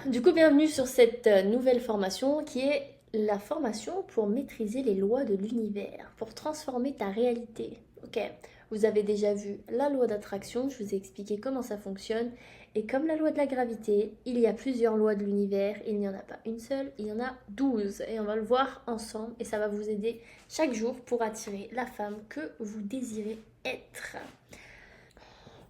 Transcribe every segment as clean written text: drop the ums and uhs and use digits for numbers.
Du coup, bienvenue sur cette nouvelle formation qui est la formation pour maîtriser les lois de l'univers, pour transformer ta réalité. Ok, vous avez déjà vu la loi d'attraction, je vous ai expliqué comment ça fonctionne. Et comme la loi de la gravité, il y a plusieurs lois de l'univers, il n'y en a pas une seule, il y en a 12. Et on va le voir ensemble et ça va vous aider chaque jour pour attirer la femme que vous désirez être.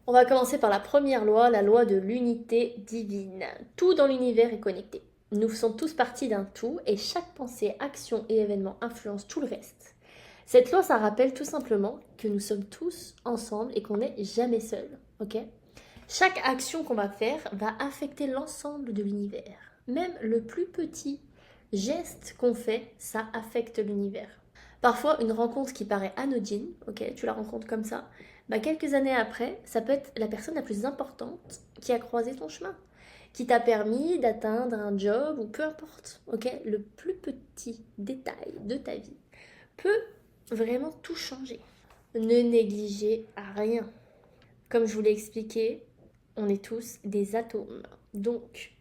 On va commencer par la première loi, la loi de l'unité divine. Tout dans l'univers est connecté. Nous sommes tous partie d'un tout et chaque pensée, action et événement influence tout le reste. Cette loi, ça rappelle tout simplement que nous sommes tous ensemble et qu'on n'est jamais seul. Ok? Chaque action qu'on va faire va affecter l'ensemble de l'univers. Même le plus petit geste qu'on fait, ça affecte l'univers. Parfois, une rencontre qui paraît anodine, ok, tu la rencontres comme ça, bah quelques années après, ça peut être la personne la plus importante qui a croisé ton chemin, qui t'a permis d'atteindre un job ou peu importe, ok. Le plus petit détail de ta vie peut vraiment tout changer. Ne négligez rien. Comme je vous l'ai expliqué, on est tous des atomes. Donc,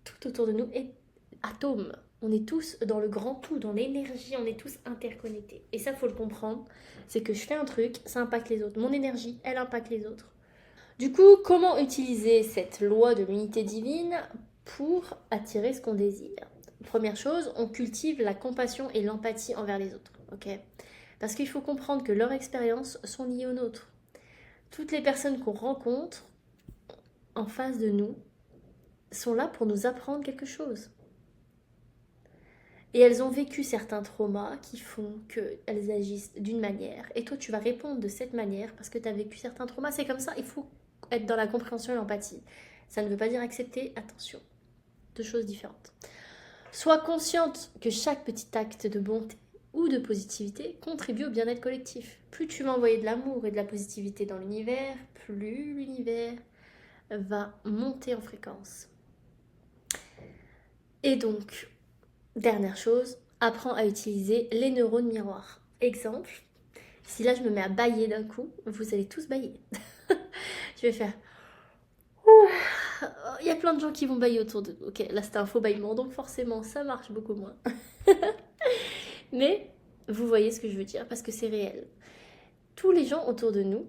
tout autour de nous est atome. On est tous dans le grand tout, dans l'énergie, on est tous interconnectés. Et ça, faut le comprendre. C'est que je fais un truc, ça impacte les autres. Mon énergie, elle impacte les autres. Du coup, comment utiliser cette loi de l'unité divine pour attirer ce qu'on désire? Première chose, on cultive la compassion et l'empathie envers les autres. Ok? Parce qu'il faut comprendre que leurs expériences sont liées aux nôtres. Toutes les personnes qu'on rencontre en face de nous sont là pour nous apprendre quelque chose. Et elles ont vécu certains traumas qui font qu'elles agissent d'une manière. Et toi, tu vas répondre de cette manière parce que tu as vécu certains traumas. C'est comme ça, il faut être dans la compréhension et l'empathie. Ça ne veut pas dire accepter, attention. Deux choses différentes. Sois consciente que chaque petit acte de bonté ou de positivité contribue au bien-être collectif. Plus tu vas envoyer de l'amour et de la positivité dans l'univers, plus l'univers va monter en fréquence. Et donc, dernière chose, apprends à utiliser les neurones miroirs. Exemple, si là je me mets à bâiller d'un coup, vous allez tous bâiller. Je vais faire. Il y a plein de gens qui vont bâiller autour de nous. Ok, là c'était un faux bâillement, donc forcément ça marche beaucoup moins. Mais vous voyez ce que je veux dire, parce que c'est réel. Tous les gens autour de nous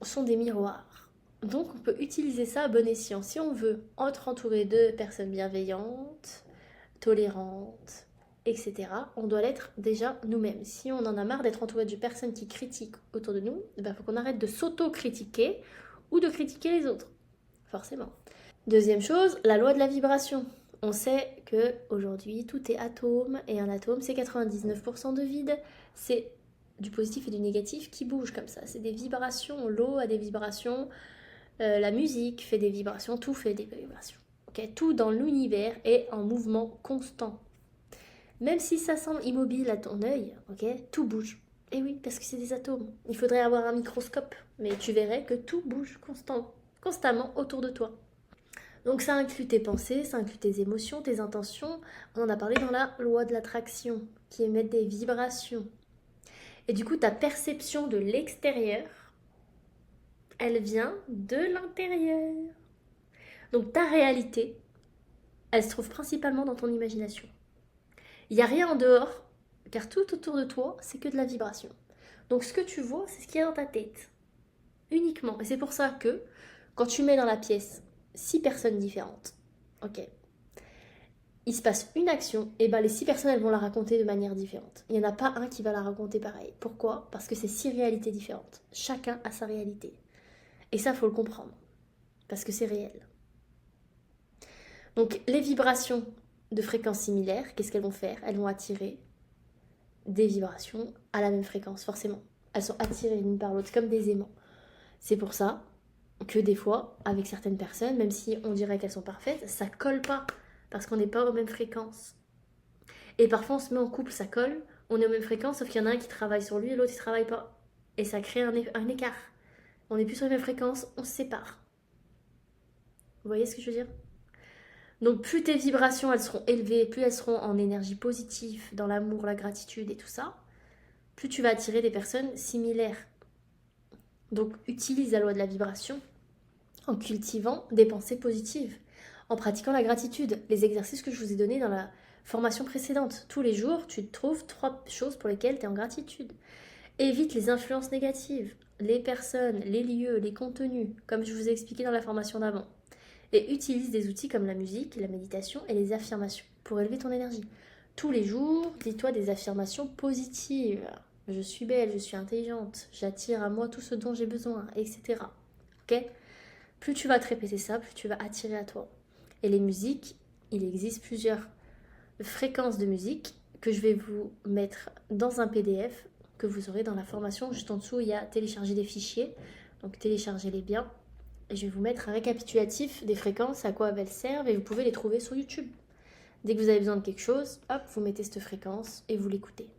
sont des miroirs. Donc on peut utiliser ça à bon escient. Si on veut être entouré de personnes bienveillantes, tolérantes, etc., on doit l'être déjà nous-mêmes. Si on en a marre d'être entouré de personnes qui critiquent autour de nous, il faut qu'on arrête de s'auto-critiquer ou de critiquer les autres. Forcément. Deuxième chose, la loi de la vibration. On sait que aujourd'hui tout est atome et un atome c'est 99% de vide. C'est du positif et du négatif qui bougent comme ça. C'est des vibrations. L'eau a des vibrations. La musique fait des vibrations. Tout fait des vibrations. Okay, tout dans l'univers est en mouvement constant. Même si ça semble immobile à ton œil, ok, tout bouge. Et oui, parce que c'est des atomes. Il faudrait avoir un microscope, mais tu verrais que tout bouge constamment autour de toi. Donc ça inclut tes pensées, ça inclut tes émotions, tes intentions. On en a parlé dans la loi de l'attraction, qui émet des vibrations. Et du coup, ta perception de l'extérieur, elle vient de l'intérieur. Donc ta réalité, elle se trouve principalement dans ton imagination. Il n'y a rien en dehors, car tout autour de toi, c'est que de la vibration. Donc ce que tu vois, c'est ce qu'il y a dans ta tête. Uniquement. Et c'est pour ça que, quand tu mets dans la pièce 6 personnes différentes, ok, il se passe une action, et ben les 6 personnes, elles vont la raconter de manière différente. Il n'y en a pas un qui va la raconter pareil. Pourquoi? Parce que c'est 6 réalités différentes. Chacun a sa réalité. Et ça, faut le comprendre. Parce que c'est réel. Donc les vibrations de fréquences similaires, qu'est-ce qu'elles vont faire? Elles vont attirer des vibrations à la même fréquence, forcément. Elles sont attirées l'une par l'autre, comme des aimants. C'est pour ça que des fois, avec certaines personnes, même si on dirait qu'elles sont parfaites, ça colle pas, parce qu'on n'est pas aux mêmes fréquences. Et parfois, on se met en couple, ça colle, on est aux mêmes fréquences, sauf qu'il y en a un qui travaille sur lui et l'autre, il travaille pas. Et ça crée un écart. On n'est plus sur les mêmes fréquences, on se sépare. Vous voyez ce que je veux dire? Donc plus tes vibrations elles seront élevées, plus elles seront en énergie positive, dans l'amour, la gratitude et tout ça, plus tu vas attirer des personnes similaires. Donc utilise la loi de la vibration en cultivant des pensées positives, en pratiquant la gratitude, les exercices que je vous ai donnés dans la formation précédente. Tous les jours, tu trouves 3 choses pour lesquelles tu es en gratitude. Évite les influences négatives, les personnes, les lieux, les contenus, comme je vous ai expliqué dans la formation d'avant. Et utilise des outils comme la musique, la méditation et les affirmations pour élever ton énergie. Tous les jours, dis-toi des affirmations positives. Je suis belle, je suis intelligente, j'attire à moi tout ce dont j'ai besoin, etc. Ok? Plus tu vas te répéter ça, plus tu vas attirer à toi. Et les musiques, il existe plusieurs fréquences de musique que je vais vous mettre dans un PDF que vous aurez dans la formation. Juste en dessous, il y a télécharger des fichiers. Donc téléchargez-les bien. Et je vais vous mettre un récapitulatif des fréquences, à quoi elles servent, et vous pouvez les trouver sur YouTube. Dès que vous avez besoin de quelque chose, hop, vous mettez cette fréquence et vous l'écoutez.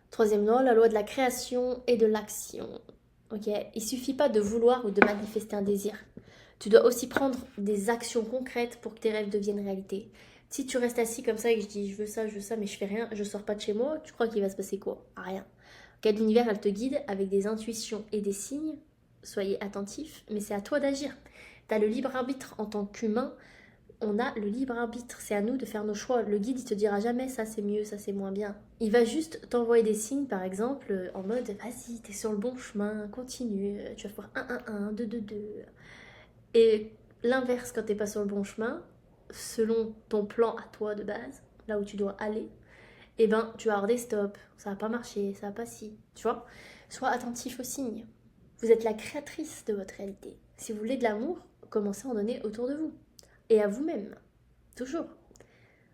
Troisième loi, la loi de la création et de l'action. Ok, il suffit pas de vouloir ou de manifester un désir. Tu dois aussi prendre des actions concrètes pour que tes rêves deviennent réalité. Si tu restes assis comme ça et que je dis je veux ça, mais je fais rien, je sors pas de chez moi, tu crois qu'il va se passer quoi? Rien. Ok, l'univers, elle te guide avec des intuitions et des signes. Soyez attentifs, mais c'est à toi d'agir. Tu as le libre arbitre en tant qu'humain. On a le libre arbitre, c'est à nous de faire nos choix. Le guide, il te dira jamais ça c'est mieux, ça c'est moins bien. Il va juste t'envoyer des signes, par exemple, en mode vas-y, t'es sur le bon chemin, continue, tu vas voir 1, 1, 1, 2, 2, 2. Et l'inverse, quand t'es pas sur le bon chemin, selon ton plan à toi de base, là où tu dois aller, eh ben tu vas avoir des stops, ça va pas marcher, ça va pas si, tu vois. Sois attentif aux signes. Vous êtes la créatrice de votre réalité. Si vous voulez de l'amour, commencez à en donner autour de vous. Et à vous-même. Toujours.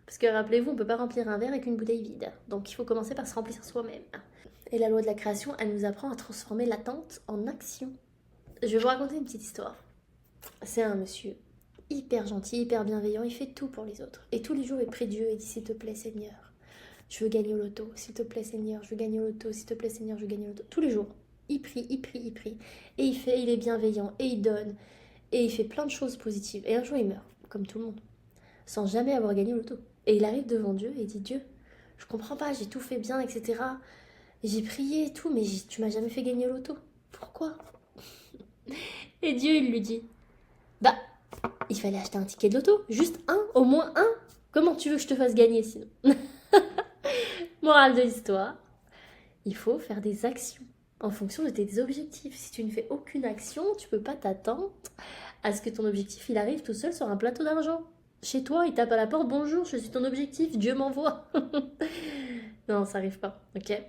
Parce que rappelez-vous, on ne peut pas remplir un verre avec une bouteille vide. Donc il faut commencer par se remplir soi-même. Et la loi de la création, elle nous apprend à transformer l'attente en action. Je vais vous raconter une petite histoire. C'est un monsieur hyper gentil, hyper bienveillant, il fait tout pour les autres. Et tous les jours, il prie Dieu et dit s'il te plaît Seigneur, je veux gagner au loto. S'il te plaît Seigneur, je veux gagner au loto. S'il te plaît Seigneur, je veux gagner au loto. Tous les jours. Il prie, il prie, il prie. Et il est bienveillant, et il donne. Et il fait plein de choses positives. Et un jour, il meurt, comme tout le monde, sans jamais avoir gagné au loto. Et il arrive devant Dieu et il dit Dieu, je comprends pas, j'ai tout fait bien, etc. J'ai prié et tout, mais tu m'as jamais fait gagner au loto. Pourquoi? Et Dieu, il lui dit bah, il fallait acheter un ticket de loto, juste un, au moins un. Comment tu veux que je te fasse gagner sinon? Morale de l'histoire, il faut faire des actions en fonction de tes objectifs. Si tu ne fais aucune action, tu peux pas t'attendre à ce que ton objectif il arrive tout seul sur un plateau d'argent. Chez toi, il tape à la porte, bonjour, je suis ton objectif, Dieu m'envoie. Non, ça arrive pas, ok?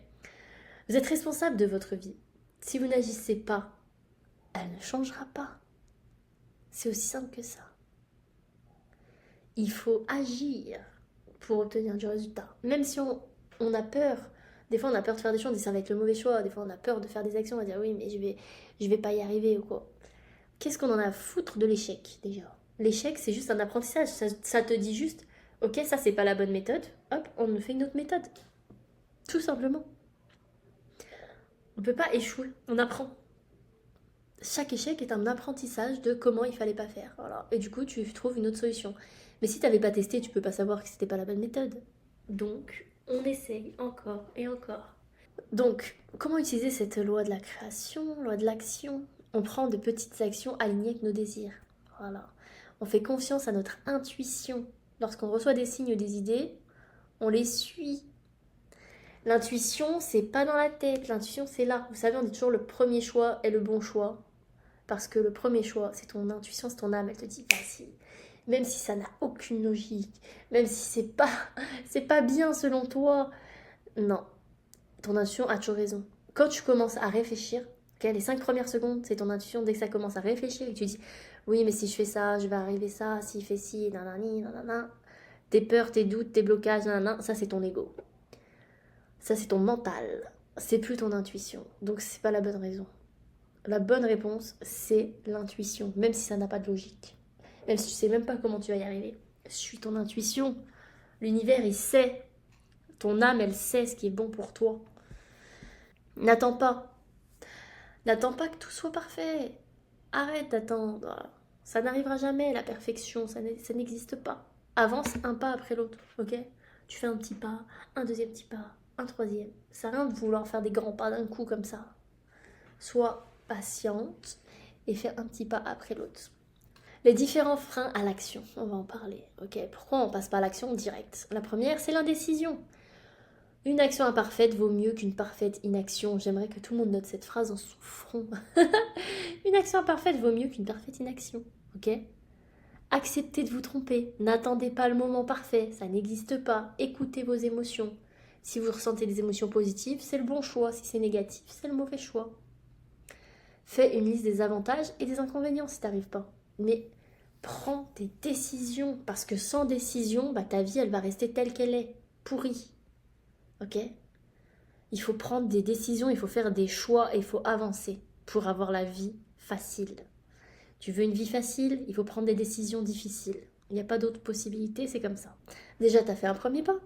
Vous êtes responsable de votre vie. Si vous n'agissez pas, elle ne changera pas. C'est aussi simple que ça. Il faut agir pour obtenir du résultat. Même si on a peur, des fois on a peur de faire des choses, on dit ça va être le mauvais choix, des fois on a peur de faire des actions, on va dire oui mais je vais pas y arriver ou quoi. Qu'est-ce qu'on en a à foutre de l'échec déjà? L'échec c'est juste un apprentissage, ça te dit juste ok ça c'est pas la bonne méthode, hop on fait une autre méthode. Tout simplement. On ne peut pas échouer, on apprend. Chaque échec est un apprentissage de comment il fallait pas faire. Voilà. Et du coup, tu trouves une autre solution. Mais si tu n'avais pas testé, tu peux pas savoir que c'était pas la bonne méthode. Donc, on essaye encore et encore. Donc, comment utiliser cette loi de la création, loi de l'action? On prend de petites actions alignées avec nos désirs. Voilà. On fait confiance à notre intuition. Lorsqu'on reçoit des signes ou des idées, on les suit. L'intuition, c'est pas dans la tête, l'intuition, c'est là. Vous savez, on dit toujours le premier choix est le bon choix. Parce que le premier choix, c'est ton intuition, c'est ton âme, elle te dit vas-y. Même si ça n'a aucune logique, même si c'est pas bien selon toi. Non, ton intuition a toujours raison. Quand tu commences à réfléchir, okay, les 5 premières secondes, c'est ton intuition. Dès que ça commence à réfléchir et que tu dis oui, mais si je fais ça, je vais arriver ça, s'il fait ci, nanani, nanana. Tes peurs, tes doutes, tes blocages, nanana, ça c'est ton ego. Ça c'est ton mental. C'est plus ton intuition. Donc c'est pas la bonne raison. La bonne réponse, c'est l'intuition, même si ça n'a pas de logique. Même si tu sais même pas comment tu vas y arriver. Suis ton intuition. L'univers, il sait. Ton âme, elle sait ce qui est bon pour toi. N'attends pas. N'attends pas que tout soit parfait. Arrête d'attendre. Ça n'arrivera jamais, la perfection. Ça n'existe pas. Avance un pas après l'autre, ok? Tu fais un petit pas, un deuxième petit pas, un troisième. Ça sert à rien de vouloir faire des grands pas d'un coup comme ça. Sois patiente et fais un petit pas après l'autre. Les différents freins à l'action, on va en parler. Ok, pourquoi on passe pas à l'action directe? La première, c'est l'indécision. Une action imparfaite vaut mieux qu'une parfaite inaction. J'aimerais que tout le monde note cette phrase en souffrant. Une action imparfaite vaut mieux qu'une parfaite inaction. Ok? Acceptez de vous tromper. N'attendez pas le moment parfait. Ça n'existe pas. Écoutez vos émotions. Si vous ressentez des émotions positives, c'est le bon choix. Si c'est négatif, c'est le mauvais choix. Fais une liste des avantages et des inconvénients si t'arrives pas. Mais prends des décisions. Parce que sans décision, ta vie, elle va rester telle qu'elle est. Pourrie. Ok? Il faut prendre des décisions, il faut faire des choix et il faut avancer pour avoir la vie facile. Tu veux une vie facile, il faut prendre des décisions difficiles. Il n'y a pas d'autre possibilité, c'est comme ça. Déjà, tu as fait un premier pas.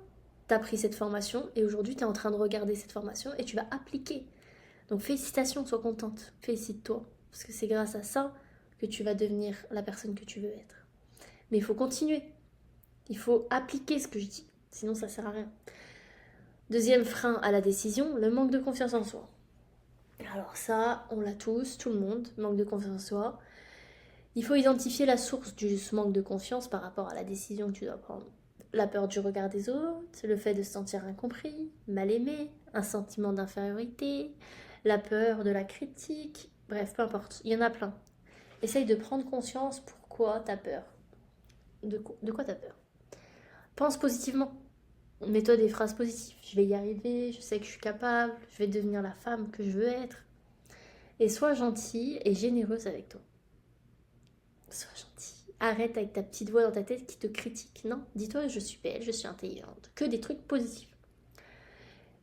Tu as pris cette formation et aujourd'hui, tu es en train de regarder cette formation et tu vas appliquer. Donc félicitations, sois contente. Félicite-toi. Parce que c'est grâce à ça que tu vas devenir la personne que tu veux être. Mais il faut continuer. Il faut appliquer ce que je dis. Sinon, ça ne sert à rien. Deuxième frein à la décision, le manque de confiance en soi. Alors ça, on l'a tous, tout le monde, manque de confiance en soi. Il faut identifier la source de ce manque de confiance par rapport à la décision que tu dois prendre. La peur du regard des autres, le fait de se sentir incompris, mal aimé, un sentiment d'infériorité, la peur de la critique, bref, peu importe, il y en a plein. Essaye de prendre conscience pourquoi tu as peur. De quoi tu as peur. Pense positivement. Mets-toi des phrases positives. Je vais y arriver, je sais que je suis capable, je vais devenir la femme que je veux être. Et sois gentille et généreuse avec toi. Sois gentille. Arrête avec ta petite voix dans ta tête qui te critique. Non, dis-toi je suis belle, je suis intelligente. Que des trucs positifs.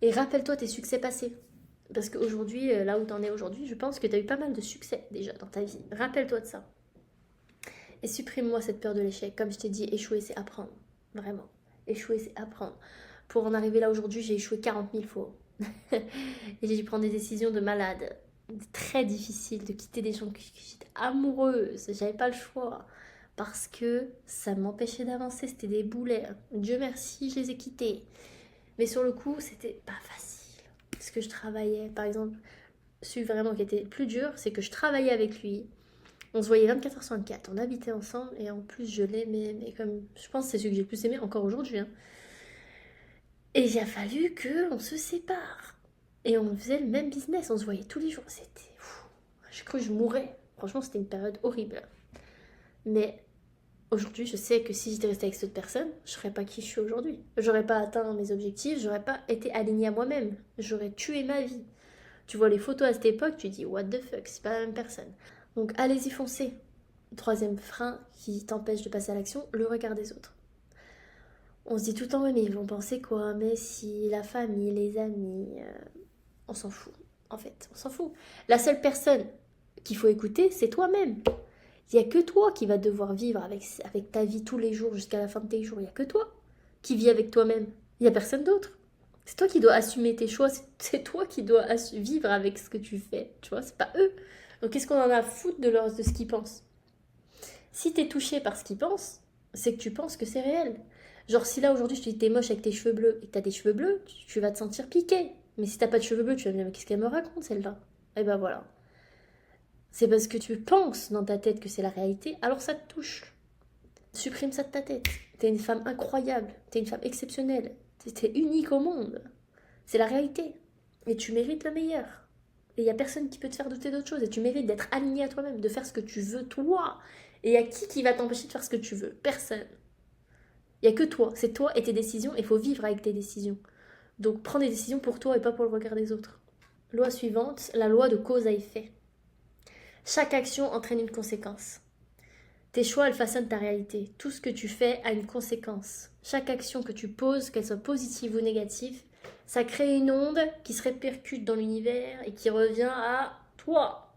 Et rappelle-toi tes succès passés. Parce qu'aujourd'hui, là où t'en es aujourd'hui, je pense que t'as eu pas mal de succès déjà dans ta vie. Rappelle-toi de ça. Et supprime-moi cette peur de l'échec. Comme je t'ai dit, échouer c'est apprendre. Vraiment. Échouer, c'est apprendre. Pour en arriver là aujourd'hui, j'ai échoué 40 000 fois. Et j'ai dû prendre des décisions de malade, très difficiles, de quitter des gens que j'étais amoureuse. J'avais pas le choix. Parce que ça m'empêchait d'avancer, c'était des boulets. Dieu merci, je les ai quittés. Mais sur le coup, c'était pas facile. Parce que je travaillais, par exemple, celui vraiment qui était le plus dur, c'est que je travaillais avec lui. On se voyait 24 heures sur 24, on habitait ensemble et en plus je l'aimais, mais comme je pense que c'est celui que j'ai le plus aimé encore aujourd'hui. Hein. Et il a fallu qu'on se sépare. Et on faisait le même business, on se voyait tous les jours. C'était fou. J'ai cru que je mourrais. Franchement, c'était une période horrible. Mais aujourd'hui, je sais que si j'étais restée avec cette personne, je serais pas qui je suis aujourd'hui. J'aurais pas atteint mes objectifs, j'aurais pas été alignée à moi-même. J'aurais tué ma vie. Tu vois les photos à cette époque, tu dis what the fuck, c'est pas la même personne. Donc allez-y, foncez. Troisième frein qui t'empêche de passer à l'action, le regard des autres. On se dit tout le temps, ouais, mais ils vont penser quoi? Mais si, la famille, les amis, on s'en fout. En fait, on s'en fout. La seule personne qu'il faut écouter, c'est toi-même. Il n'y a que toi qui vas devoir vivre avec ta vie tous les jours jusqu'à la fin de tes jours. Il n'y a que toi qui vis avec toi-même. Il n'y a personne d'autre. C'est toi qui dois assumer tes choix. C'est toi qui dois vivre avec ce que tu fais. Tu vois, c'est pas eux. Donc qu'est-ce qu'on en a à foutre de ce qu'ils pensent? Si t'es touché par ce qu'ils pensent, c'est que tu penses que c'est réel. Genre si là aujourd'hui je te dis t'es moche avec tes cheveux bleus et que t'as des cheveux bleus, tu vas te sentir piqué. Mais si t'as pas de cheveux bleus, tu vas me dire mais qu'est-ce qu'elle me raconte celle-là? Et ben voilà. C'est parce que tu penses dans ta tête que c'est la réalité, alors ça te touche. Supprime ça de ta tête. T'es une femme incroyable, t'es une femme exceptionnelle, t'es unique au monde. C'est la réalité. Et tu mérites le meilleur. Et il n'y a personne qui peut te faire douter d'autre chose. Et tu mérites d'être aligné à toi-même, de faire ce que tu veux toi. Et il y a qui va t'empêcher de faire ce que tu veux? Personne. Il n'y a que toi. C'est toi et tes décisions. Il faut vivre avec tes décisions. Donc prends des décisions pour toi et pas pour le regard des autres. Loi suivante, la loi de cause à effet. Chaque action entraîne une conséquence. Tes choix, elles façonnent ta réalité. Tout ce que tu fais a une conséquence. Chaque action que tu poses, qu'elle soit positive ou négative, ça crée une onde qui se répercute dans l'univers et qui revient à toi.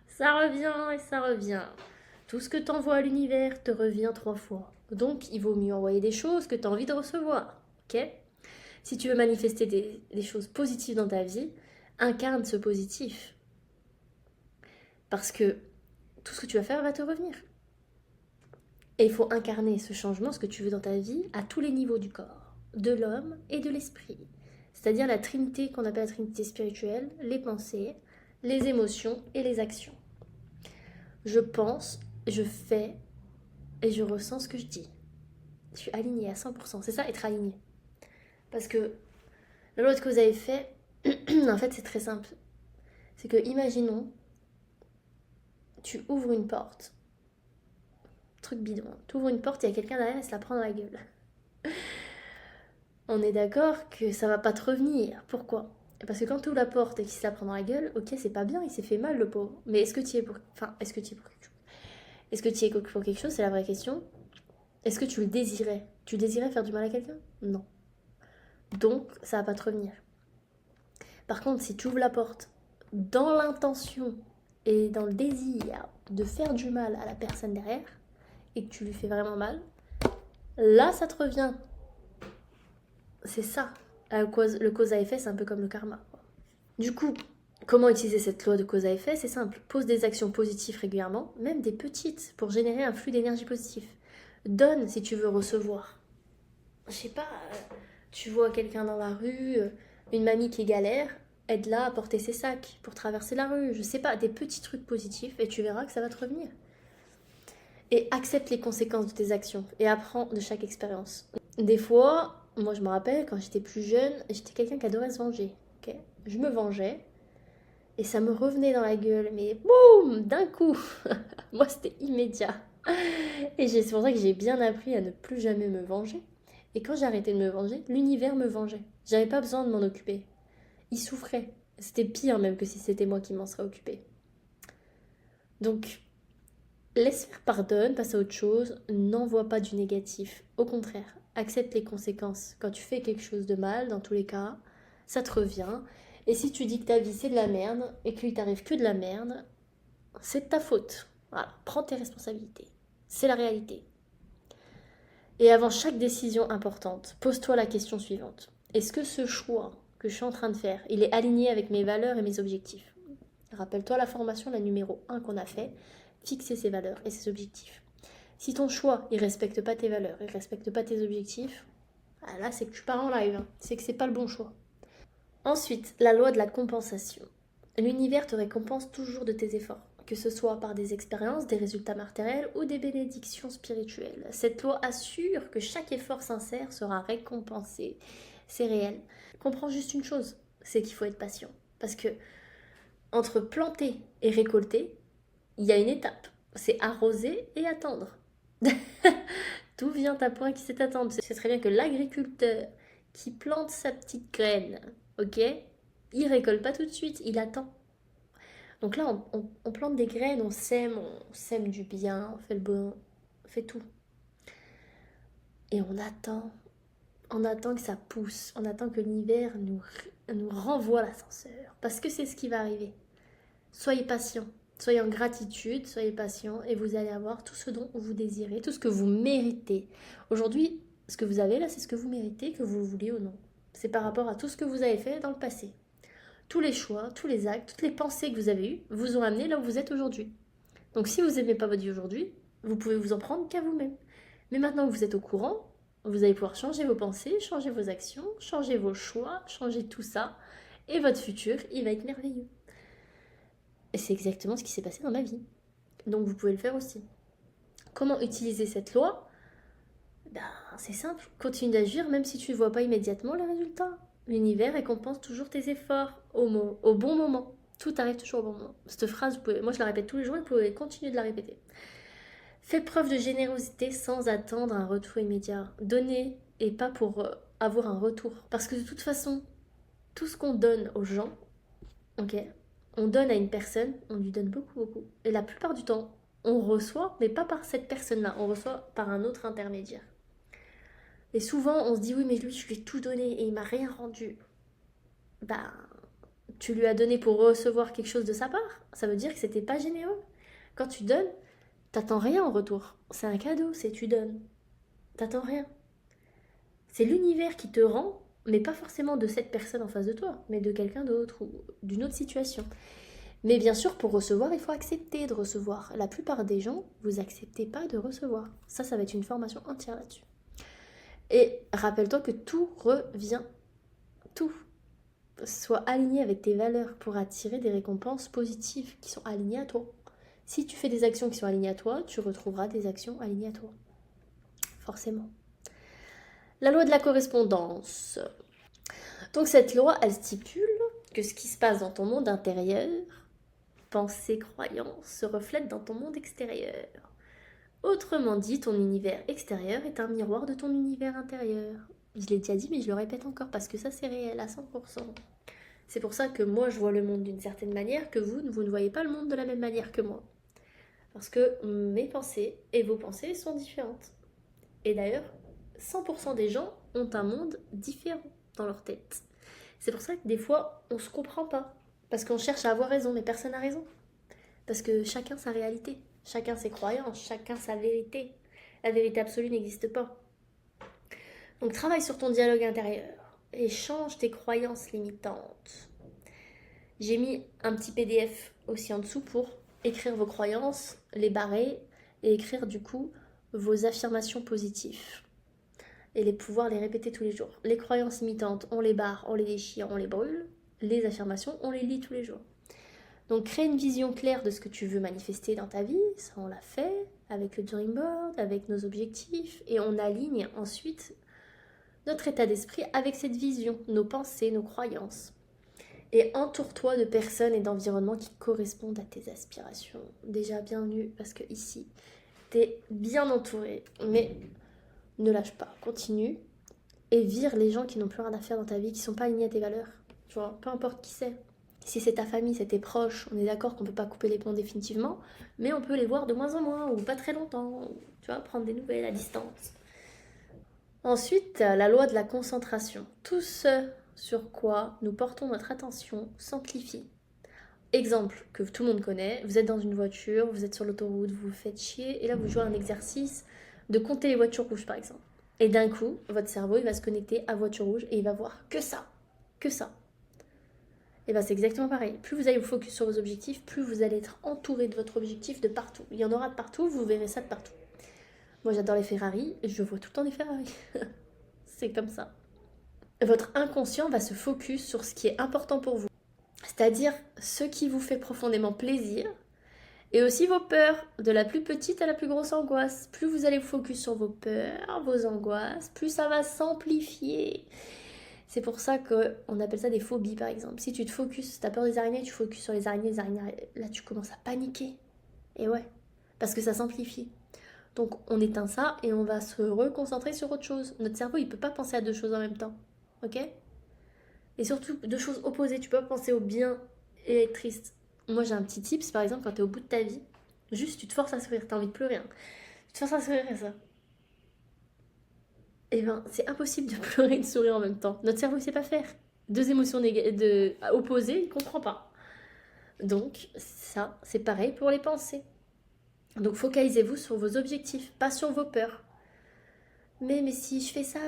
Ça revient et ça revient. Tout ce que tu envoies à l'univers te revient 3 fois. Donc, il vaut mieux envoyer des choses que tu as envie de recevoir. Ok? Si tu veux manifester des choses positives dans ta vie, incarne ce positif. Parce que tout ce que tu vas faire va te revenir. Et il faut incarner ce changement, ce que tu veux dans ta vie, à tous les niveaux du corps, de l'homme et de l'esprit. C'est-à-dire la trinité qu'on appelle la trinité spirituelle, les pensées, les émotions et les actions. Je pense, je fais et je ressens ce que je dis. Je suis alignée à 100%. C'est ça, être aligné. Parce que la loi de cause à effet, en fait, c'est très simple. C'est que, imaginons, tu ouvres une porte. Truc bidon. Tu ouvres une porte, il y a quelqu'un derrière et se la prend dans la gueule. On est d'accord que ça va pas te revenir. Pourquoi? Parce que quand tu ouvres la porte et qu'il se la prend dans la gueule, ok, c'est pas bien, il s'est fait mal le pauvre. Mais est-ce que tu y es pour... Enfin, est-ce que tu y es pour quelque chose? Est-ce que tu y es pour quelque chose? C'est la vraie question. Est-ce que tu le désirais? Tu désirais faire du mal à quelqu'un? Non. Donc, ça va pas te revenir. Par contre, si tu ouvres la porte dans l'intention et dans le désir de faire du mal à la personne derrière et que tu lui fais vraiment mal, là, ça te revient. C'est ça. Le cause à effet, c'est un peu comme le karma. Du coup, comment utiliser cette loi de cause à effet? C'est simple. Pose des actions positives régulièrement, même des petites, pour générer un flux d'énergie positif. Donne si tu veux recevoir. Je sais pas, tu vois quelqu'un dans la rue, une mamie qui galère, aide-la à porter ses sacs pour traverser la rue. Je sais pas, des petits trucs positifs et tu verras que ça va te revenir. Et accepte les conséquences de tes actions et apprends de chaque expérience. Des fois, moi je me rappelle quand j'étais plus jeune, j'étais quelqu'un qui adorait se venger. Okay, je me vengeais et ça me revenait dans la gueule, mais boum, d'un coup. Moi c'était immédiat. Et c'est pour ça que j'ai bien appris à ne plus jamais me venger. Et quand j'ai arrêté de me venger, l'univers me vengeait. J'avais pas besoin de m'en occuper. Il souffrait. C'était pire même que si c'était moi qui m'en serais occupée. Donc, laisse faire, pardonne, passe à autre chose, n'envoie pas du négatif. Au contraire, accepte les conséquences. Quand tu fais quelque chose de mal, dans tous les cas, ça te revient. Et si tu dis que ta vie c'est de la merde et qu'il t'arrive que de la merde, c'est de ta faute. Voilà, prends tes responsabilités. C'est la réalité. Et avant chaque décision importante, pose-toi la question suivante. Est-ce que ce choix que je suis en train de faire, il est aligné avec mes valeurs et mes objectifs? Rappelle-toi la formation, la numéro 1 qu'on a fait, fixer ses valeurs et ses objectifs. Si ton choix, il respecte pas tes valeurs, il respecte pas tes objectifs, là c'est que tu pars en live, hein. C'est que c'est pas le bon choix. Ensuite, la loi de la compensation. L'univers te récompense toujours de tes efforts, que ce soit par des expériences, des résultats matériels ou des bénédictions spirituelles. Cette loi assure que chaque effort sincère sera récompensé. C'est réel. Comprends juste une chose, c'est qu'il faut être patient. Parce que entre planter et récolter, il y a une étape. C'est arroser et attendre. D'où vient ta point qui sait attendre? C'est très bien que l'agriculteur qui plante sa petite graine, ok, il récolte pas tout de suite, il attend. Donc là, on plante des graines, on sème du bien, on fait le bon, on fait tout. Et on attend que ça pousse, on attend que l'univers nous renvoie l'ascenseur. Parce que c'est ce qui va arriver. Soyez patient, soyez en gratitude, soyez patient et vous allez avoir tout ce dont vous désirez, tout ce que vous méritez. Aujourd'hui, ce que vous avez là, c'est ce que vous méritez, que vous le vouliez ou non. C'est par rapport à tout ce que vous avez fait dans le passé. Tous les choix, tous les actes, toutes les pensées que vous avez eues vous ont amené là où vous êtes aujourd'hui. Donc si vous n'aimez pas votre vie aujourd'hui, vous pouvez vous en prendre qu'à vous-même. Mais maintenant que vous êtes au courant, vous allez pouvoir changer vos pensées, changer vos actions, changer vos choix, changer tout ça. Et votre futur, il va être merveilleux. Et c'est exactement ce qui s'est passé dans ma vie. Donc vous pouvez le faire aussi. Comment utiliser cette loi? C'est simple. Continue d'agir même si tu ne vois pas immédiatement le résultat. L'univers récompense toujours tes efforts au bon moment. Tout arrive toujours au bon moment. Cette phrase, moi je la répète tous les jours et vous pouvez continuer de la répéter. Fais preuve de générosité sans attendre un retour immédiat. Donnez et pas pour avoir un retour. Parce que de toute façon, tout ce qu'on donne aux gens, ok, on donne à une personne, on lui donne beaucoup, beaucoup. Et la plupart du temps, on reçoit, mais pas par cette personne-là, on reçoit par un autre intermédiaire. Et souvent, on se dit, oui, mais lui, je lui ai tout donné et il m'a rien rendu. Tu lui as donné pour recevoir quelque chose de sa part. Ça veut dire que c'était pas généreux. Quand tu donnes, t'attends rien en retour. C'est un cadeau, c'est tu donnes. T'attends rien. C'est l'univers qui te rend, mais pas forcément de cette personne en face de toi, mais de quelqu'un d'autre ou d'une autre situation. Mais bien sûr, pour recevoir, il faut accepter de recevoir. La plupart des gens, vous acceptez pas de recevoir. Ça va être une formation entière là-dessus. Et rappelle-toi que tout revient. Tout. Sois aligné avec tes valeurs pour attirer des récompenses positives qui sont alignées à toi. Si tu fais des actions qui sont alignées à toi, tu retrouveras des actions alignées à toi. Forcément. La loi de la correspondance. Donc cette loi, elle stipule que ce qui se passe dans ton monde intérieur, pensées, croyances, se reflète dans ton monde extérieur. Autrement dit, ton univers extérieur est un miroir de ton univers intérieur. Je l'ai déjà dit, mais je le répète encore parce que ça c'est réel à 100%. C'est pour ça que moi je vois le monde d'une certaine manière, que vous ne voyez pas le monde de la même manière que moi. Parce que mes pensées et vos pensées sont différentes. Et d'ailleurs, 100% des gens ont un monde différent dans leur tête. C'est pour ça que des fois, on ne se comprend pas. Parce qu'on cherche à avoir raison, mais personne n'a raison. Parce que chacun sa réalité, chacun ses croyances, chacun sa vérité. La vérité absolue n'existe pas. Donc travaille sur ton dialogue intérieur et change tes croyances limitantes. J'ai mis un petit PDF aussi en dessous pour écrire vos croyances, les barrer et écrire du coup vos affirmations positives. Et pouvoir les répéter tous les jours. Les croyances limitantes, on les barre, on les déchire, on les brûle. Les affirmations, on les lit tous les jours. Donc crée une vision claire de ce que tu veux manifester dans ta vie, ça on l'a fait avec le Dream Board, avec nos objectifs, et on aligne ensuite notre état d'esprit avec cette vision, nos pensées, nos croyances. Et entoure-toi de personnes et d'environnements qui correspondent à tes aspirations. Déjà bienvenue parce que ici, t'es bien entouré, mais ne lâche pas, continue et vire les gens qui n'ont plus rien à faire dans ta vie, qui sont pas alignés à tes valeurs. Tu vois, peu importe qui c'est. Si c'est ta famille, c'est tes proches, on est d'accord qu'on peut pas couper les ponts définitivement, mais on peut les voir de moins en moins ou pas très longtemps. Tu vois, prendre des nouvelles à distance. Ensuite, la loi de la concentration. Tout ce sur quoi nous portons notre attention s'amplifie. Exemple que tout le monde connaît, vous êtes dans une voiture, vous êtes sur l'autoroute, vous vous faites chier, et là vous jouez à un exercice de compter les voitures rouges par exemple. Et d'un coup, votre cerveau il va se connecter à voiture rouge et il va voir que ça, que ça. Et bien c'est exactement pareil. Plus vous allez vous focus sur vos objectifs, plus vous allez être entouré de votre objectif de partout. Il y en aura de partout, vous verrez ça de partout. Moi j'adore les Ferrari, je vois tout le temps des Ferrari. C'est comme ça. Votre inconscient va se focus sur ce qui est important pour vous. C'est-à-dire ce qui vous fait profondément plaisir et aussi vos peurs, de la plus petite à la plus grosse angoisse. Plus vous allez vous focus sur vos peurs, vos angoisses, plus ça va s'amplifier. C'est pour ça qu'on appelle ça des phobies par exemple. Si tu te focuses, tu as peur des araignées, tu focuses sur les araignées, là tu commences à paniquer. Et ouais, parce que ça s'amplifie. Donc on éteint ça et on va se reconcentrer sur autre chose. Notre cerveau il peut pas penser à deux choses en même temps. Ok ? Et surtout deux choses opposées. Tu peux pas penser au bien et être triste. Moi j'ai un petit tips par exemple quand tu es au bout de ta vie. Juste tu te forces à sourire, tu as envie de pleurer. Hein. Tu te forces à sourire et ça. Eh ben c'est impossible de pleurer et de sourire en même temps. Notre cerveau il sait pas faire. Deux émotions opposées, il comprend pas. Donc ça c'est pareil pour les pensées. Donc focalisez-vous sur vos objectifs, pas sur vos peurs. Mais si je fais ça,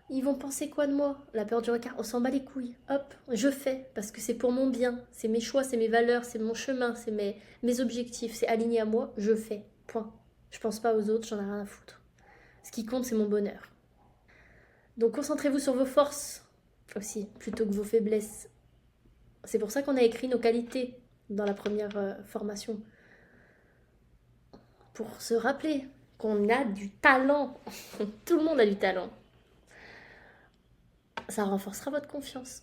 ils vont penser quoi de moi? La peur du regard, on s'en bat les couilles. Hop, je fais, parce que c'est pour mon bien. C'est mes choix, c'est mes valeurs, c'est mon chemin, c'est mes objectifs, c'est aligné à moi, je fais. Point. Je pense pas aux autres, j'en ai rien à foutre. Ce qui compte, c'est mon bonheur. Donc concentrez-vous sur vos forces aussi, plutôt que vos faiblesses. C'est pour ça qu'on a écrit nos qualités dans la première formation. Pour se rappeler qu'on a du talent. Tout le monde a du talent. Ça renforcera votre confiance.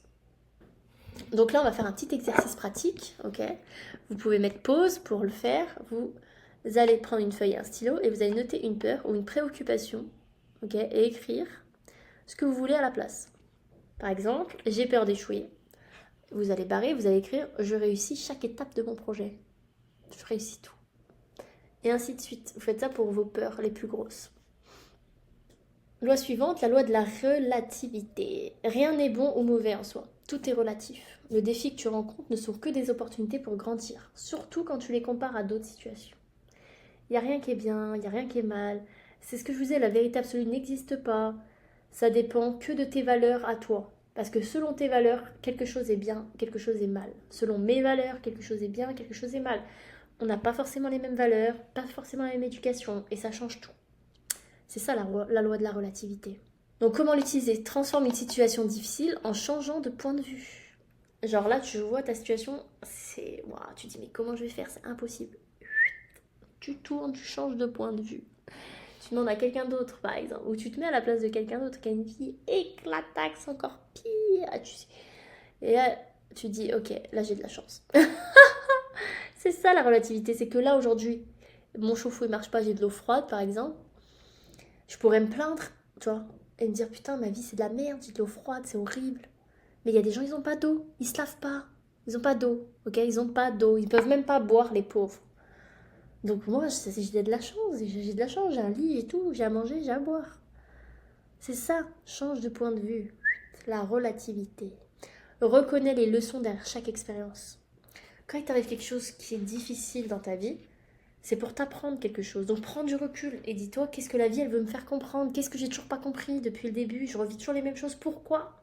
Donc là, on va faire un petit exercice pratique, ok? Vous pouvez mettre pause pour le faire. Vous allez prendre une feuille et un stylo et vous allez noter une peur ou une préoccupation, ok? Et écrire ce que vous voulez à la place. Par exemple, j'ai peur d'échouer. Vous allez barrer, vous allez écrire « Je réussis chaque étape de mon projet. Je réussis tout. » Et ainsi de suite. Vous faites ça pour vos peurs les plus grosses. Loi suivante, la loi de la relativité. Rien n'est bon ou mauvais en soi. Tout est relatif. Le défi que tu rencontres ne sont que des opportunités pour grandir, surtout quand tu les compares à d'autres situations. Il n'y a rien qui est bien, il n'y a rien qui est mal. C'est ce que je vous disais, la vérité absolue n'existe pas. Ça dépend que de tes valeurs à toi. Parce que selon tes valeurs, quelque chose est bien, quelque chose est mal. Selon mes valeurs, quelque chose est bien, quelque chose est mal. On n'a pas forcément les mêmes valeurs, pas forcément la même éducation, et ça change tout. C'est ça la loi de la relativité. Donc comment l'utiliser? Transforme une situation difficile en changeant de point de vue. Genre là, tu vois ta situation, c'est... Ouah, tu te dis, mais comment je vais faire? C'est impossible. Tu tournes, tu changes de point de vue. Tu demandes à quelqu'un d'autre, par exemple, ou tu te mets à la place de quelqu'un d'autre qui a une vie éclataxe, encore pire. Et là, tu dis, ok, là j'ai de la chance. C'est ça la relativité, c'est que là aujourd'hui, mon chauffe-eau il marche pas, j'ai de l'eau froide par exemple, je pourrais me plaindre, tu vois, et me dire putain, ma vie c'est de la merde, j'ai de l'eau froide, c'est horrible. Mais il y a des gens, ils ont pas d'eau, ils se lavent pas, ils ont pas d'eau, ok, ils ont pas d'eau, ils peuvent même pas boire les pauvres. Donc moi, j'ai de la chance, j'ai de la chance, j'ai un lit, j'ai tout, j'ai à manger, j'ai à boire. C'est ça, change de point de vue, la relativité. Reconnais les leçons derrière chaque expérience. Quand il t'arrive quelque chose qui est difficile dans ta vie, c'est pour t'apprendre quelque chose. Donc prends du recul et dis-toi qu'est-ce que la vie elle veut me faire comprendre, qu'est-ce que j'ai toujours pas compris depuis le début, je revis toujours les mêmes choses, pourquoi?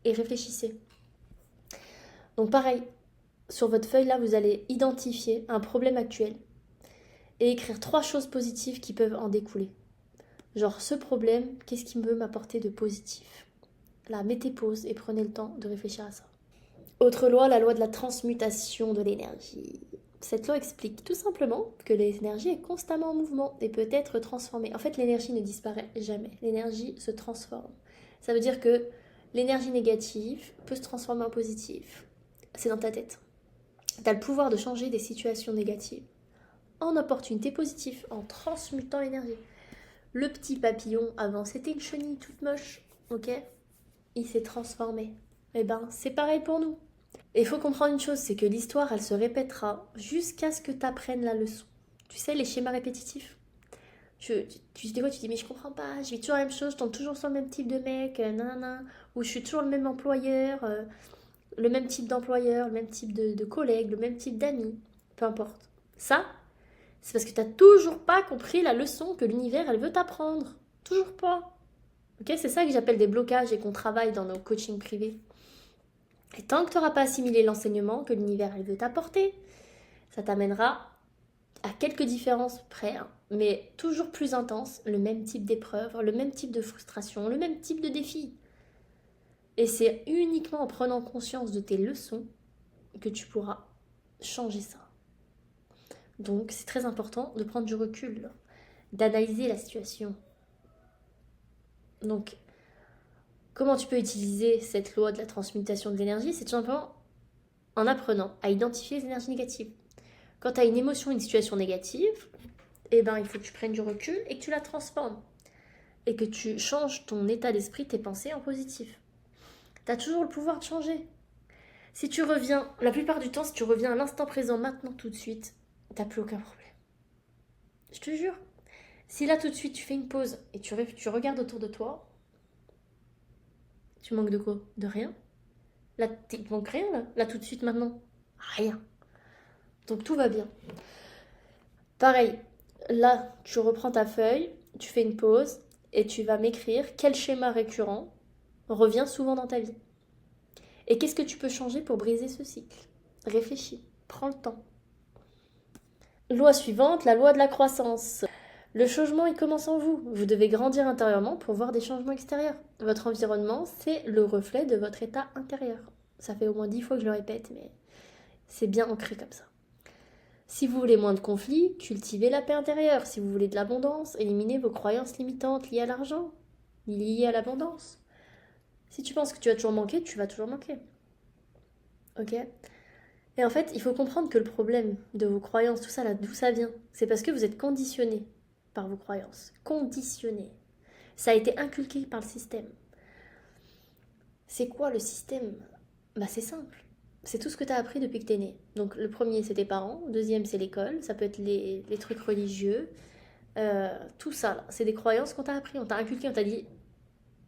Et réfléchissez. Donc pareil, sur votre feuille là, vous allez identifier un problème actuel et écrire 3 choses positives qui peuvent en découler. Genre ce problème, qu'est-ce qui peut m'apporter de positif? Là, mettez pause et prenez le temps de réfléchir à ça. Autre loi, la loi de la transmutation de l'énergie. Cette loi explique tout simplement que l'énergie est constamment en mouvement et peut être transformée. En fait, l'énergie ne disparaît jamais. L'énergie se transforme. Ça veut dire que l'énergie négative peut se transformer en positive. C'est dans ta tête. Tu as le pouvoir de changer des situations négatives en opportunités positives, en transmutant l'énergie. Le petit papillon, avant, c'était une chenille toute moche, ok? Il s'est transformé. Eh ben, c'est pareil pour nous. Et il faut comprendre une chose, c'est que l'histoire, elle se répétera jusqu'à ce que tu apprennes la leçon. Tu sais, les schémas répétitifs. Des fois, tu dis, mais je comprends pas, je vis toujours la même chose, je tombe toujours sur le même type de mec, nanana, ou je suis toujours le même employeur, le même type d'employeur, le même type de collègue, le même type d'amis, peu importe. Ça, c'est parce que tu n'as toujours pas compris la leçon que l'univers, elle veut t'apprendre. Toujours pas. Ok, c'est ça que j'appelle des blocages et qu'on travaille dans nos coachings privés. Et tant que tu n'auras pas assimilé l'enseignement que l'univers elle veut t'apporter, ça t'amènera à quelques différences près, hein, mais toujours plus intense, le même type d'épreuve, le même type de frustration, le même type de défi. Et c'est uniquement en prenant conscience de tes leçons que tu pourras changer ça. Donc c'est très important de prendre du recul, d'analyser la situation. Donc comment tu peux utiliser cette loi de la transmutation de l'énergie? C'est tout simplement en apprenant à identifier les énergies négatives. Quand tu as une émotion, une situation négative, eh ben, il faut que tu prennes du recul et que tu la transformes. Et que tu changes ton état d'esprit, tes pensées en positif. Tu as toujours le pouvoir de changer. Si tu reviens, la plupart du temps, si tu reviens à l'instant présent, maintenant, tout de suite, t'as plus aucun problème. Je te jure. Si là, tout de suite, tu fais une pause et tu regardes autour de toi, tu manques de quoi? De rien. Là, il te manque rien, là. Là, tout de suite, maintenant. Rien. Donc, tout va bien. Pareil, là, tu reprends ta feuille, tu fais une pause et tu vas m'écrire quel schéma récurrent revient souvent dans ta vie. Et qu'est-ce que tu peux changer pour briser ce cycle? Réfléchis, prends le temps. Loi suivante, la loi de la croissance. Le changement, il commence en vous. Vous devez grandir intérieurement pour voir des changements extérieurs. Votre environnement, c'est le reflet de votre état intérieur. Ça fait au moins 10 fois que je le répète, mais c'est bien ancré comme ça. Si vous voulez moins de conflits, cultivez la paix intérieure. Si vous voulez de l'abondance, éliminez vos croyances limitantes liées à l'argent, liées à l'abondance. Si tu penses que tu vas toujours manquer, tu vas toujours manquer. Ok? Et en fait, il faut comprendre que le problème de vos croyances, tout ça là, d'où ça vient? C'est parce que vous êtes conditionné par vos croyances. Conditionné. Ça a été inculqué par le système. C'est quoi le système? Bah c'est simple. C'est tout ce que tu as appris depuis que tu es né. Donc le premier c'est tes parents, le deuxième c'est l'école, ça peut être les trucs religieux. Tout ça, là, c'est des croyances qu'on t'a appris, on t'a inculqué, on t'a dit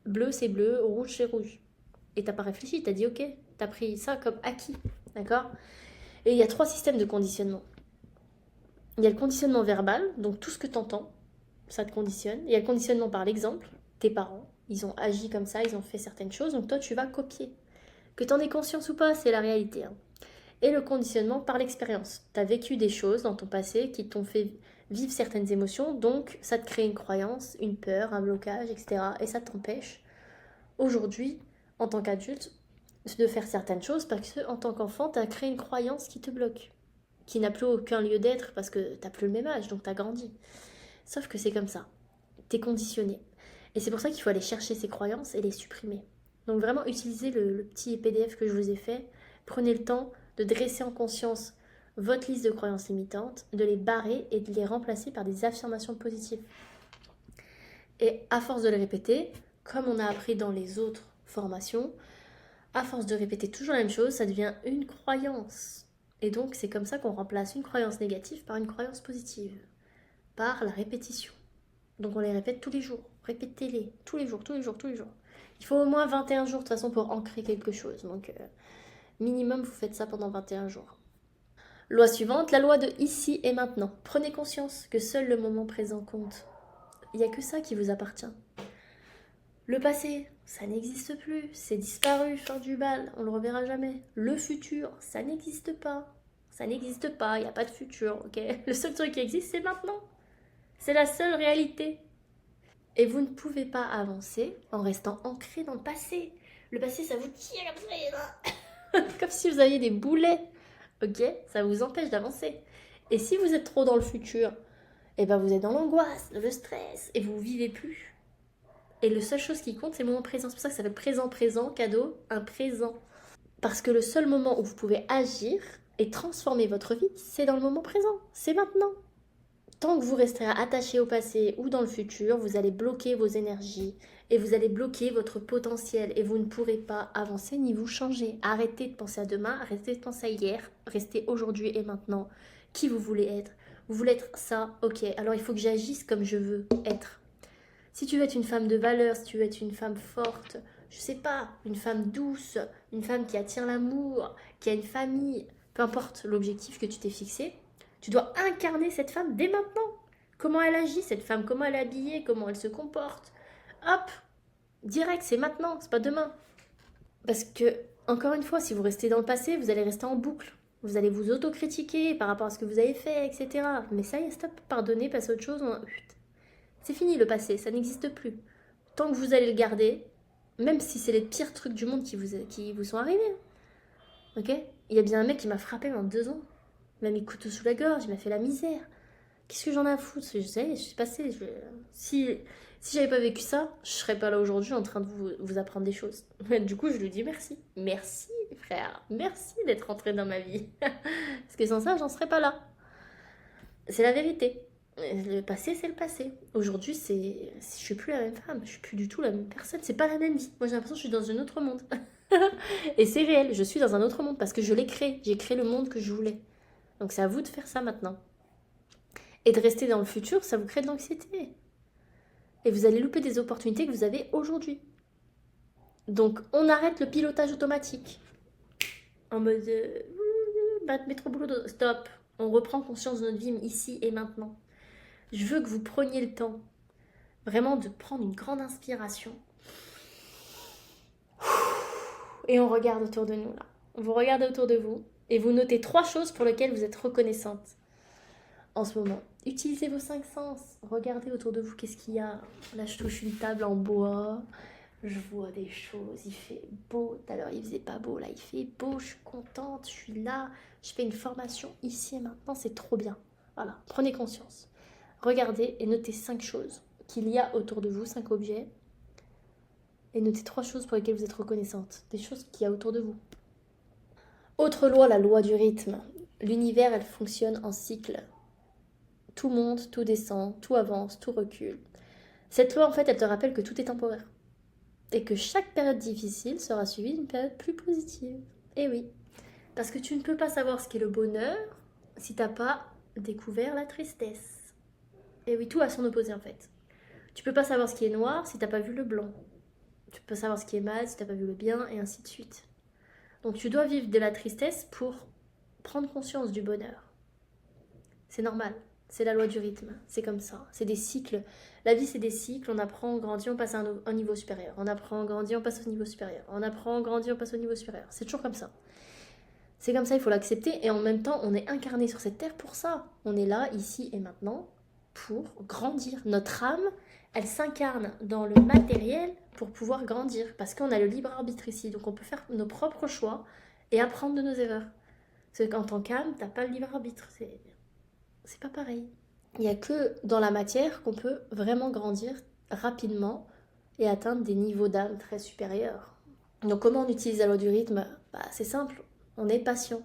bleu c'est bleu, rouge c'est rouge. Et t'as pas réfléchi, t'as dit ok, t'as pris ça comme acquis, d'accord? Et il y a 3 systèmes de conditionnement. Il y a le conditionnement verbal, donc tout ce que t'entends, ça te conditionne. Il y a le conditionnement par l'exemple, tes parents, ils ont agi comme ça, ils ont fait certaines choses, donc toi tu vas copier. Que t'en aies conscience ou pas, c'est la réalité, hein. Et le conditionnement par l'expérience. Tu as vécu des choses dans ton passé qui t'ont fait vivre certaines émotions, donc ça te crée une croyance, une peur, un blocage, etc. Et ça t'empêche, aujourd'hui, en tant qu'adulte, de faire certaines choses parce que en tant qu'enfant, tu as créé une croyance qui te bloque, qui n'a plus aucun lieu d'être parce que tu plus le même âge, donc tu as grandi. Sauf que c'est comme ça. Tu es conditionné. Et c'est pour ça qu'il faut aller chercher ces croyances et les supprimer. Donc vraiment, utilisez le petit PDF que je vous ai fait. Prenez le temps de dresser en conscience votre liste de croyances limitantes, de les barrer et de les remplacer par des affirmations positives. Et à force de les répéter, comme on a appris dans les autres formations, à force de répéter toujours la même chose, ça devient une croyance. Et donc c'est comme ça qu'on remplace une croyance négative par une croyance positive, par la répétition. Donc on les répète tous les jours, répétez-les, tous les jours, tous les jours, tous les jours. Il faut au moins 21 jours de toute façon pour ancrer quelque chose, donc minimum vous faites ça pendant 21 jours. Loi suivante, la loi de ici et maintenant. Prenez conscience que seul le moment présent compte. Il n'y a que ça qui vous appartient. Le passé, ça n'existe plus, c'est disparu, fin du bal, on le reverra jamais. Le futur, ça n'existe pas. Ça n'existe pas, il n'y a pas de futur, ok? Le seul truc qui existe, c'est maintenant. C'est la seule réalité. Et vous ne pouvez pas avancer en restant ancré dans le passé. Le passé, ça vous tire comme ça, comme si vous aviez des boulets, ok? Ça vous empêche d'avancer. Et si vous êtes trop dans le futur, eh ben vous êtes dans l'angoisse, le stress, et vous vivez plus. Et la seule chose qui compte, c'est le moment présent. C'est pour ça que ça s'appelle présent, cadeau, un présent. Parce que le seul moment où vous pouvez agir et transformer votre vie, c'est dans le moment présent. C'est maintenant. Tant que vous resterez attaché au passé ou dans le futur, vous allez bloquer vos énergies et vous allez bloquer votre potentiel et vous ne pourrez pas avancer ni vous changer. Arrêtez de penser à demain, arrêtez de penser à hier, restez aujourd'hui et maintenant qui vous voulez être. Vous voulez être ça, ok, alors il faut que j'agisse comme je veux être. Si tu veux être une femme de valeur, si tu veux être une femme forte, je sais pas, une femme douce, une femme qui attire l'amour, qui a une famille, peu importe l'objectif que tu t'es fixé, tu dois incarner cette femme dès maintenant. Comment elle agit, cette femme, comment elle est habillée, comment elle se comporte. Hop, direct, c'est maintenant, c'est pas demain. Parce que, encore une fois, si vous restez dans le passé, vous allez rester en boucle. Vous allez vous autocritiquer par rapport à ce que vous avez fait, etc. Mais ça y est, stop, pardonnez, passez à autre chose. C'est fini le passé, ça n'existe plus. Tant que vous allez le garder, même si c'est les pires trucs du monde qui vous sont arrivés. Ok? Il y a bien un mec qui m'a frappé pendant 2 ans. Il m'a mis le couteau sous la gorge, il m'a fait la misère. Qu'est-ce que j'en ai à foutre? Je sais, je suis passée. Si j'avais pas vécu ça, je serais pas là aujourd'hui en train de vous apprendre des choses. Du coup, je lui dis merci. Merci, frère. Merci d'être entré dans ma vie. Parce que sans ça, j'en serais pas là. C'est la vérité. Le passé, c'est le passé. Aujourd'hui, je suis plus la même femme. Je suis plus du tout la même personne. C'est pas la même vie. Moi, j'ai l'impression que je suis dans un autre monde. Et c'est réel. Je suis dans un autre monde parce que je l'ai créé. J'ai créé le monde que je voulais. Donc, c'est à vous de faire ça maintenant. Et de rester dans le futur, ça vous crée de l'anxiété. Et vous allez louper des opportunités que vous avez aujourd'hui. Donc, on arrête le pilotage automatique. En mode, métro boulot, stop. On reprend conscience de notre vie ici et maintenant. Je veux que vous preniez le temps, vraiment, de prendre une grande inspiration. Et on regarde autour de nous, là. Vous regardez autour de vous et vous notez 3 choses pour lesquelles vous êtes reconnaissante en ce moment. Utilisez vos 5 sens. Regardez autour de vous, qu'est-ce qu'il y a. Là, je touche une table en bois. Je vois des choses. Il fait beau. Tout à l'heure, il faisait pas beau. Là, il fait beau. Je suis contente. Je suis là. Je fais une formation ici et maintenant. C'est trop bien. Voilà. Prenez conscience. Regardez et notez 5 choses qu'il y a autour de vous, 5 objets. Et notez 3 choses pour lesquelles vous êtes reconnaissante. Des choses qu'il y a autour de vous. Autre loi, la loi du rythme. L'univers, elle fonctionne en cycle. Tout monte, tout descend, tout avance, tout recule. Cette loi, en fait, elle te rappelle que tout est temporaire. Et que chaque période difficile sera suivie d'une période plus positive. Et oui. Parce que tu ne peux pas savoir ce qu'est le bonheur si tu n'as pas découvert la tristesse. Et oui, tout a son opposé en fait. Tu peux pas savoir ce qui est noir si t'as pas vu le blanc. Tu peux pas savoir ce qui est mal si t'as pas vu le bien, et ainsi de suite. Donc tu dois vivre de la tristesse pour prendre conscience du bonheur. C'est normal. C'est la loi du rythme. C'est comme ça. C'est des cycles. La vie, c'est des cycles. On apprend, on grandit, on passe à un niveau supérieur. On apprend, on grandit, on passe au niveau supérieur. On apprend, on grandit, on passe au niveau supérieur. C'est toujours comme ça. C'est comme ça, il faut l'accepter. Et en même temps, on est incarné sur cette terre pour ça. On est là, ici et maintenant, pour grandir. Notre âme, elle s'incarne dans le matériel pour pouvoir grandir. Parce qu'on a le libre arbitre ici. Donc on peut faire nos propres choix et apprendre de nos erreurs. Parce qu'en tant qu'âme, t'as pas le libre arbitre. C'est pas pareil. Il n'y a que dans la matière qu'on peut vraiment grandir rapidement et atteindre des niveaux d'âme très supérieurs. Donc comment on utilise la loi du rythme? C'est simple, on est patient.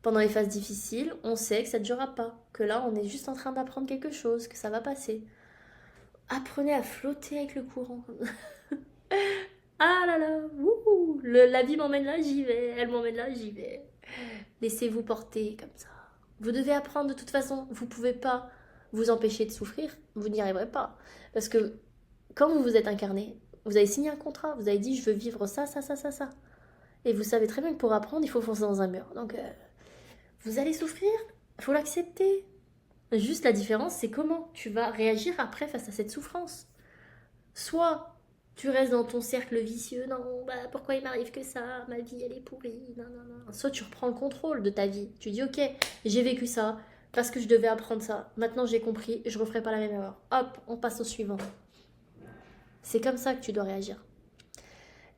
Pendant les phases difficiles, on sait que ça ne durera pas, que là on est juste en train d'apprendre quelque chose, que ça va passer. Apprenez à flotter avec le courant. Ah là là, wouhou, la vie m'emmène là, j'y vais, elle m'emmène là, j'y vais. Laissez-vous porter comme ça. Vous devez apprendre de toute façon, vous ne pouvez pas vous empêcher de souffrir, vous n'y arriverez pas. Parce que quand vous vous êtes incarné, vous avez signé un contrat, vous avez dit je veux vivre ça, ça, ça, ça, ça. Et vous savez très bien que pour apprendre, il faut foncer dans un mur. Donc vous allez souffrir, il faut l'accepter. Juste la différence, c'est comment tu vas réagir après face à cette souffrance. Soit tu restes dans ton cercle vicieux, non, pourquoi il m'arrive que ça, ma vie elle est pourrie, non, non, non. Soit tu reprends le contrôle de ta vie, tu dis ok, j'ai vécu ça, parce que je devais apprendre ça, maintenant j'ai compris, je referai pas la même erreur. Hop, on passe au suivant. C'est comme ça que tu dois réagir.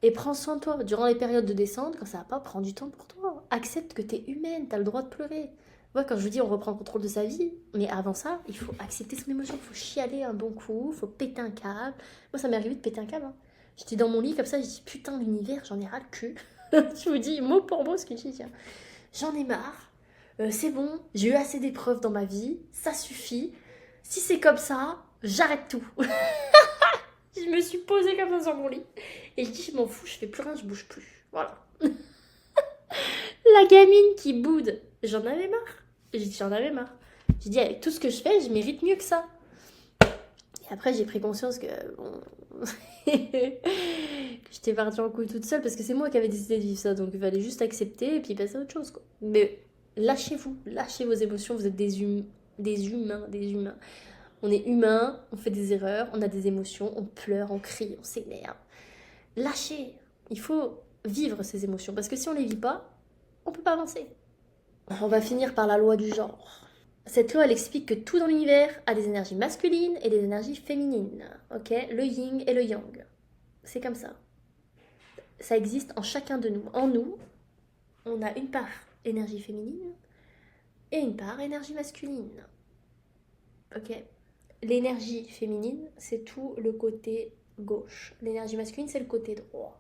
Et prends soin de toi. Durant les périodes de descente, quand ça va pas, prends du temps pour toi. Accepte que tu es humaine, tu as le droit de pleurer. Ouais, quand je vous dis on reprend le contrôle de sa vie, mais avant ça, il faut accepter son émotion, il faut chialer un bon coup, il faut péter un câble. Moi, ça m'est arrivé de péter un câble. Hein. J'étais dans mon lit comme ça, je dis putain, l'univers, j'en ai ras le cul. Je vous dis mot pour mot ce que j'ai dit. J'en ai marre, c'est bon, j'ai eu assez d'épreuves dans ma vie, ça suffit. Si c'est comme ça, j'arrête tout. Je me suis posée comme ça sur mon lit et je dis je m'en fous, je fais plus rien, je bouge plus. Voilà. La gamine qui boude, j'en avais marre. J'ai dit j'en avais marre. J'ai dit avec tout ce que je fais, je mérite mieux que ça. Et après j'ai pris conscience que bon, que j'étais partie en couille toute seule parce que c'est moi qui avais décidé de vivre ça, donc il fallait juste accepter et puis passer à autre chose quoi. Mais lâchez-vous, lâchez vos émotions, vous êtes des humains. On est humain, on fait des erreurs, on a des émotions, on pleure, on crie, on s'énerve. Lâchez. Il faut vivre ces émotions parce que si on les vit pas, on peut pas avancer. On va finir par la loi du genre. Cette loi, elle explique que tout dans l'univers a des énergies masculines et des énergies féminines. Ok, le yin et le yang. C'est comme ça. Ça existe en chacun de nous. En nous, on a une part énergie féminine et une part énergie masculine. Ok. L'énergie féminine, c'est tout le côté gauche. L'énergie masculine, c'est le côté droit.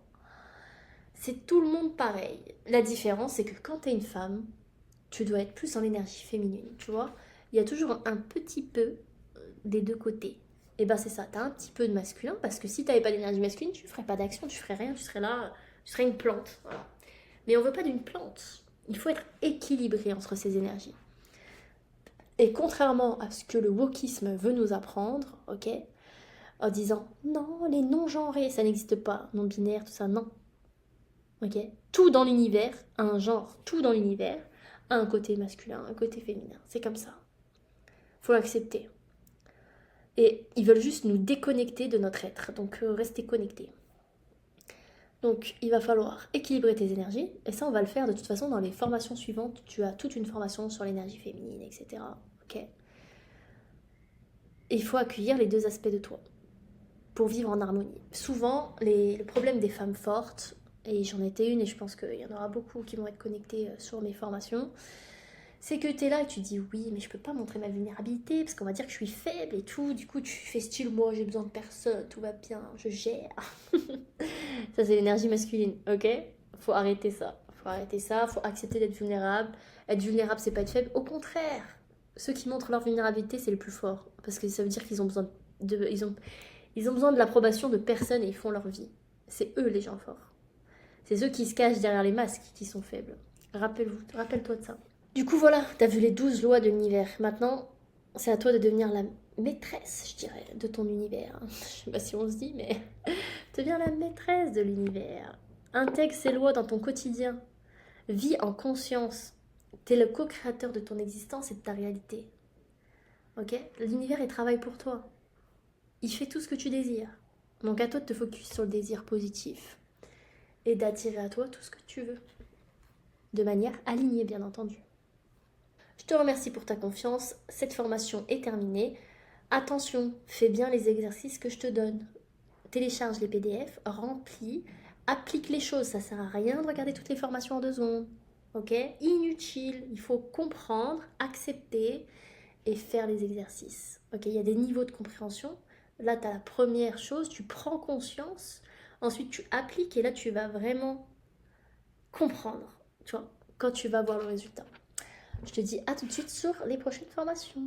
C'est tout le monde pareil. La différence, c'est que quand tu es une femme, tu dois être plus en énergie féminine, tu vois. Il y a toujours un petit peu des deux côtés. Et ben c'est ça, tu as un petit peu de masculin, parce que si tu n'avais pas d'énergie masculine, tu ne ferais pas d'action, tu ferais rien, tu serais là, tu serais une plante. Voilà. Mais on ne veut pas d'une plante. Il faut être équilibré entre ces énergies. Et contrairement à ce que le wokisme veut nous apprendre, ok, en disant non, les non-genrés, ça n'existe pas, non-binaire, tout ça, non. Ok, tout dans l'univers a un genre, tout dans l'univers a un côté masculin, un côté féminin. C'est comme ça. Faut l'accepter. Et ils veulent juste nous déconnecter de notre être, donc restez connectés. Donc il va falloir équilibrer tes énergies, et ça on va le faire de toute façon dans les formations suivantes. Tu as toute une formation sur l'énergie féminine, etc. Ok. Et il faut accueillir les deux aspects de toi pour vivre en harmonie. Souvent, le problème des femmes fortes, et j'en étais une et je pense qu'il y en aura beaucoup qui vont être connectés sur mes formations, c'est que tu es là et tu dis oui, mais je peux pas montrer ma vulnérabilité parce qu'on va dire que je suis faible et tout. Du coup, tu fais style moi, j'ai besoin de personne, tout va bien, je gère. Ça, c'est l'énergie masculine, ok? Faut arrêter ça. Faut accepter d'être vulnérable. Être vulnérable, c'est pas être faible. Au contraire, ceux qui montrent leur vulnérabilité, c'est le plus fort. Parce que ça veut dire qu'ils ont besoin ils ont besoin de l'approbation de personne et ils font leur vie. C'est eux les gens forts. C'est ceux qui se cachent derrière les masques qui sont faibles. Rappelle-toi de ça. Du coup, voilà, t'as vu les 12 lois de l'univers. Maintenant, c'est à toi de devenir la maîtresse, je dirais, de ton univers. Je sais pas si on se dit, mais deviens la maîtresse de l'univers. Intègre ces lois dans ton quotidien. Vis en conscience. T'es le co-créateur de ton existence et de ta réalité. Ok? L'univers, il travaille pour toi. Il fait tout ce que tu désires. Donc à toi de te focus sur le désir positif et d'attirer à toi tout ce que tu veux. De manière alignée, bien entendu. Je te remercie pour ta confiance. Cette formation est terminée. Attention, fais bien les exercices que je te donne. Télécharge les PDF, remplis, applique les choses. Ça sert à rien de regarder toutes les formations en 2 secondes. Ok? Inutile. Il faut comprendre, accepter et faire les exercices. Ok? Il y a des niveaux de compréhension. Là, tu as la première chose, tu prends conscience. Ensuite, tu appliques et là, tu vas vraiment comprendre. Tu vois, quand tu vas voir le résultat. Je te dis à tout de suite sur les prochaines formations.